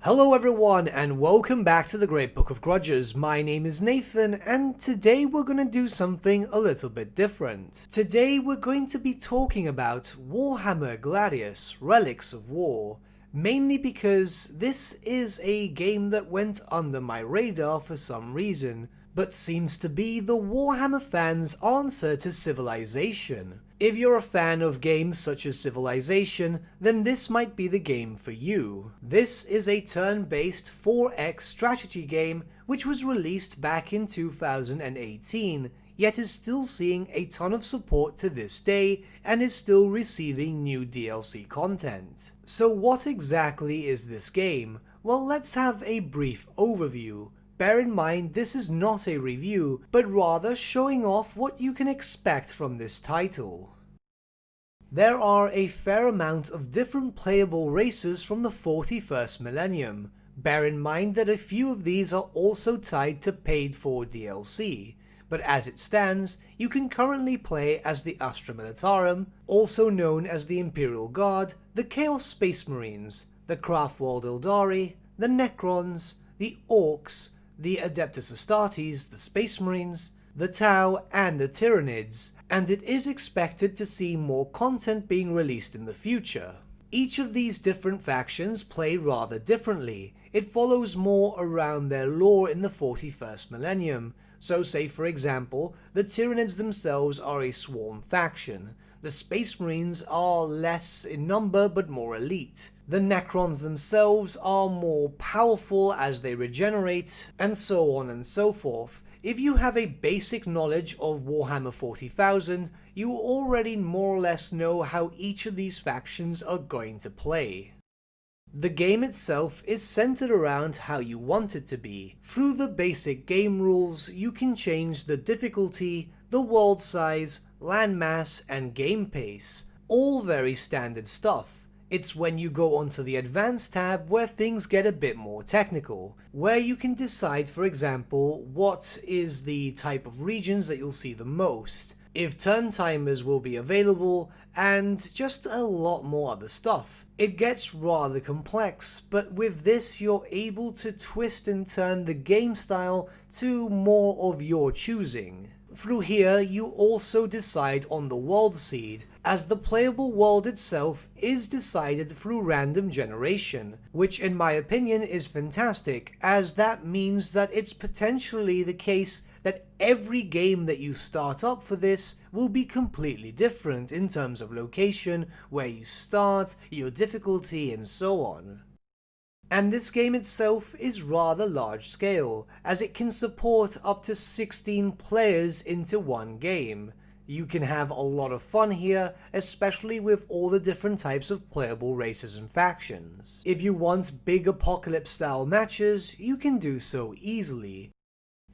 Hello everyone and welcome back to the Great Book of Grudges. My name is Nathan and today we're going to do something a little bit different. Today we're going to be talking about Warhammer Gladius, Relics of War, mainly because this is a game that went under my radar for some reason, but seems to be the Warhammer fans' answer to Civilization. If you're a fan of games such as Civilization, then this might be the game for you. This is a turn-based 4X strategy game which was released back in 2018, yet is still seeing a ton of support to this day and is still receiving new DLC content. So what exactly is this game? Well, let's have a brief overview. Bear in mind this is not a review, but rather showing off what you can expect from this title. There are a fair amount of different playable races from the 41st millennium. Bear in mind that a few of these are also tied to paid for DLC, but as it stands, you can currently play as the Astra Militarum, also known as the Imperial Guard, the Chaos Space Marines, the Craftworld Eldari, the Necrons, the Orcs, the Adeptus Astartes, the Space Marines, the Tau, and the Tyranids, and it is expected to see more content being released in the future. Each of these different factions play rather differently. It follows more around their lore in the 41st millennium. So say for example, the Tyranids themselves are a swarm faction. The Space Marines are less in number but more elite. The Necrons themselves are more powerful as they regenerate, and so on and so forth. If you have a basic knowledge of Warhammer 40,000, you already more or less know how each of these factions are going to play. The game itself is centered around how you want it to be. Through the basic game rules, you can change the difficulty, the world size, landmass, and game pace. All very standard stuff. It's when you go onto the Advanced tab where things get a bit more technical, where you can decide, for example, what is the type of regions that you'll see the most, if turn timers will be available, and just a lot more other stuff. It gets rather complex, but with this you're able to twist and turn the game style to more of your choosing. Through here you also decide on the world seed, as the playable world itself is decided through random generation, which in my opinion is fantastic, as that means that it's potentially the case that every game that you start up for this will be completely different in terms of location, where you start, your difficulty, and so on. And this game itself is rather large scale, as it can support up to 16 players into one game. You can have a lot of fun here, especially with all the different types of playable races and factions. If you want big apocalypse style matches, you can do so easily.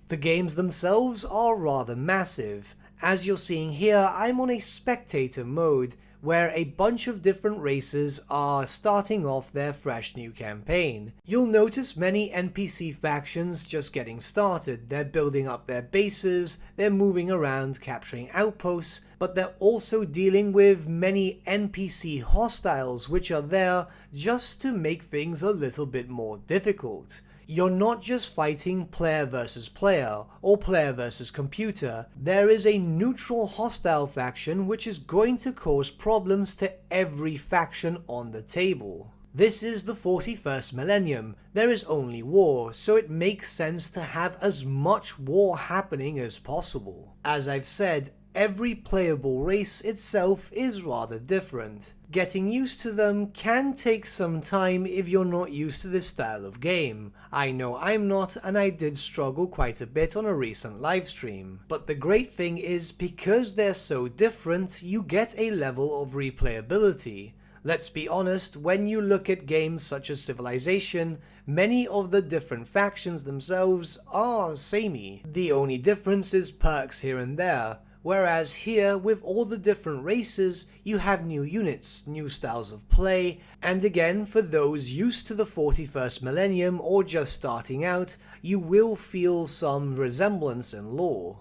The games themselves are rather massive. As you're seeing here, I'm on a spectator mode, where a bunch of different races are starting off their fresh new campaign. You'll notice many NPC factions just getting started. They're building up their bases, they're moving around capturing outposts, but they're also dealing with many NPC hostiles which are there just to make things a little bit more difficult. You're not just fighting player versus player, or player versus computer. There is a neutral hostile faction which is going to cause problems to every faction on the table. This is the 41st millennium. There is only war, so it makes sense to have as much war happening as possible. As I've said, every playable race itself is rather different. Getting used to them can take some time if you're not used to this style of game. I know I'm not, and I did struggle quite a bit on a recent livestream. But the great thing is, because they're so different, you get a level of replayability. Let's be honest, when you look at games such as Civilization, many of the different factions themselves are samey. The only difference is perks here and there. Whereas here, with all the different races, you have new units, new styles of play, and again, for those used to the 41st millennium or just starting out, you will feel some resemblance in lore.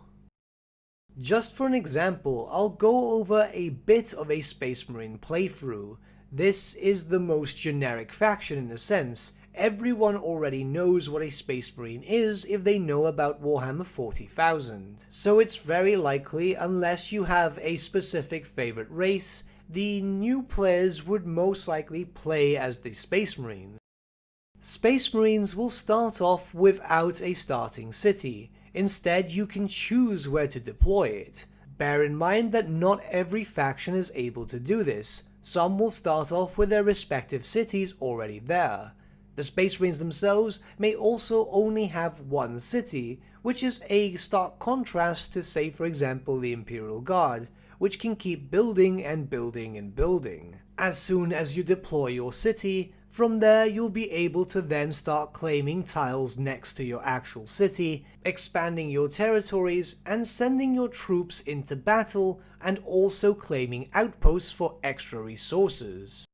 Just for an example, I'll go over a bit of a Space Marine playthrough. This is the most generic faction in a sense. everyone already knows what a Space Marine is if they know about Warhammer 40,000. So it's very likely, unless you have a specific favorite race, the new players would most likely play as the Space Marine. Space Marines will start off without a starting city. Instead, you can choose where to deploy it. Bear in mind that not every faction is able to do this. Some will start off with their respective cities already there. The Space Marines themselves may also only have one city, which is a stark contrast to, say for example, the Imperial Guard, which can keep building and building and building. As soon as you deploy your city, from there you'll be able to then start claiming tiles next to your actual city, expanding your territories and sending your troops into battle, and also claiming outposts for extra resources.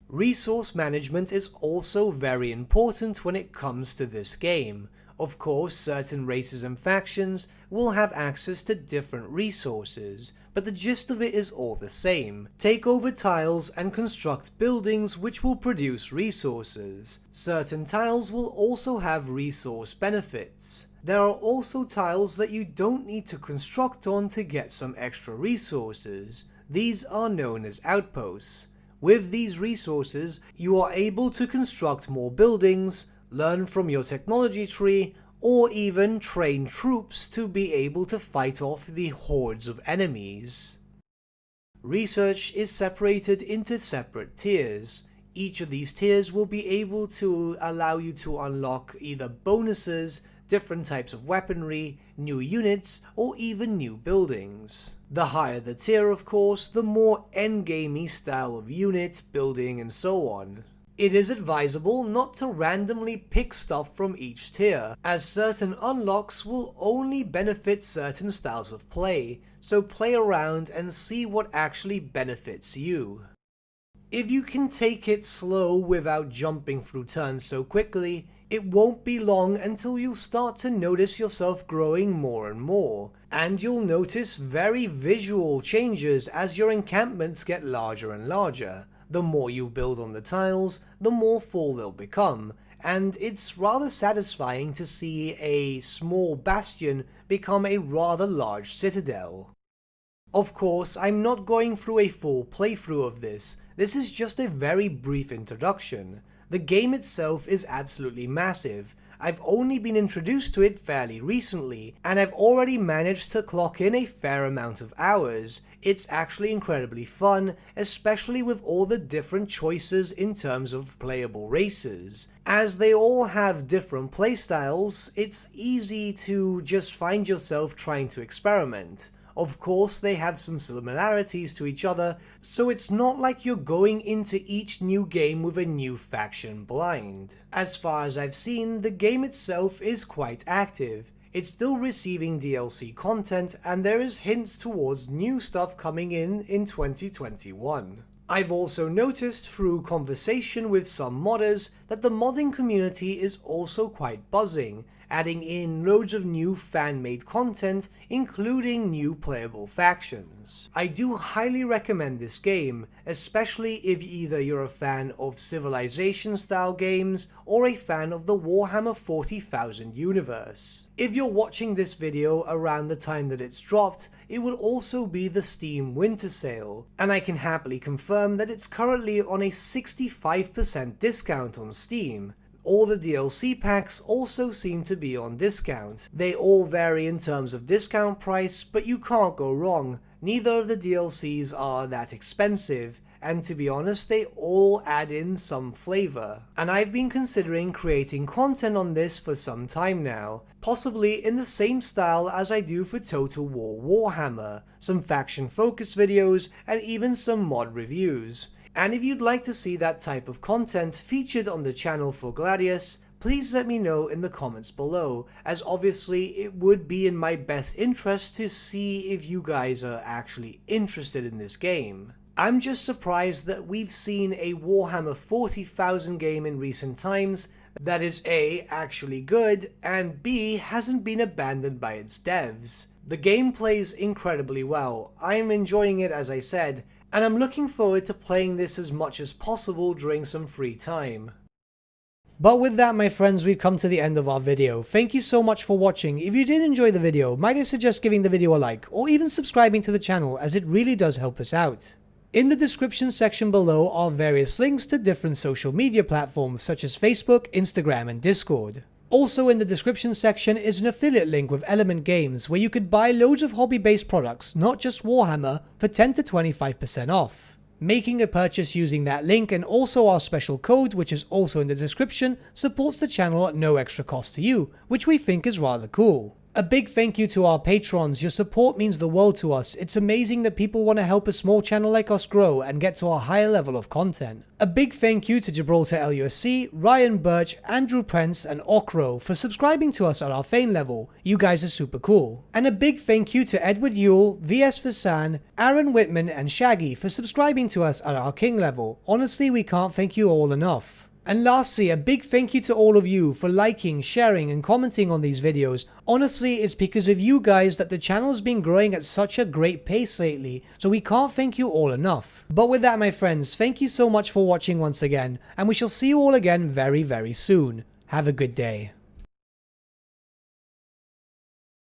Resource management is also very important when it comes to this game. Of course, certain races and factions will have access to different resources, but the gist of it is all the same. Take over tiles and construct buildings which will produce resources. Certain tiles will also have resource benefits. There are also tiles that you don't need to construct on to get some extra resources. These are known as outposts. With these resources, you are able to construct more buildings, learn from your technology tree, or even train troops to be able to fight off the hordes of enemies. Research is separated into separate tiers. Each of these tiers will be able to allow you to unlock either bonuses, different types of weaponry, new units, or even new buildings. The higher the tier, of course, the more endgamey style of unit, building, and so on. It is advisable not to randomly pick stuff from each tier, as certain unlocks will only benefit certain styles of play, so play around and see what actually benefits you. If you can take it slow without jumping through turns so quickly, it won't be long until you'll start to notice yourself growing more and more, and you'll notice very visual changes as your encampments get larger and larger. The more you build on the tiles, the more full they'll become, and it's rather satisfying to see a small bastion become a rather large citadel. Of course, I'm not going through a full playthrough of this. This is just a very brief introduction. The game itself is absolutely massive. I've only been introduced to it fairly recently, and I've already managed to clock in a fair amount of hours. It's actually incredibly fun, especially with all the different choices in terms of playable races. As they all have different playstyles, it's easy to just find yourself trying to experiment. Of course, they have some similarities to each other, so it's not like you're going into each new game with a new faction blind. As far as I've seen, the game itself is quite active. It's still receiving DLC content, and there is hints towards new stuff coming in 2021. I've also noticed through conversation with some modders that the modding community is also quite buzzing, adding in loads of new fan-made content, including new playable factions. I do highly recommend this game, especially if either you're a fan of Civilization-style games or a fan of the Warhammer 40,000 universe. If you're watching this video around the time that it's dropped, it will also be the Steam Winter Sale, and I can happily confirm that it's currently on a 65% discount on Steam. All the DLC packs also seem to be on discount. They all vary in terms of discount price, but you can't go wrong. Neither of the DLCs are that expensive, and to be honest, they all add in some flavor. And I've been considering creating content on this for some time now, possibly in the same style as I do for Total War Warhammer, some faction focus videos, and even some mod reviews. And if you'd like to see that type of content featured on the channel for Gladius, please let me know in the comments below, as obviously it would be in my best interest to see if you guys are actually interested in this game. I'm just surprised that we've seen a Warhammer 40,000 game in recent times that is A, actually good, and B, hasn't been abandoned by its devs. The game plays incredibly well. I am enjoying it, as I said, and I'm looking forward to playing this as much as possible during some free time. But with that, my friends, we've come to the end of our video. Thank you so much for watching. If you did enjoy the video, might I suggest giving the video a like, or even subscribing to the channel, as it really does help us out. In the description section below are various links to different social media platforms such as Facebook, Instagram, and Discord. Also in the description section is an affiliate link with Element Games where you could buy loads of hobby-based products, not just Warhammer, for 10 to 25% off. Making a purchase using that link and also our special code, which is also in the description, supports the channel at no extra cost to you, which we think is rather cool. A big thank you to our patrons. Your support means the world to us. It's amazing that people want to help a small channel like us grow and get to a higher level of content. A big thank you to Gibraltar LUSC, Ryan Bertsche, Andrew Prince, and Okro for subscribing to us at our Fane level. You guys are super cool. And a big thank you to Edward Yule, VS Vasan, Aaron Whitman, and Shaggy for subscribing to us at our King level. Honestly, we can't thank you all enough. And lastly, a big thank you to all of you for liking, sharing, and commenting on these videos. Honestly, it's because of you guys that the channel's been growing at such a great pace lately, so we can't thank you all enough. But with that, my friends, thank you so much for watching once again, and we shall see you all again very, very soon. Have a good day.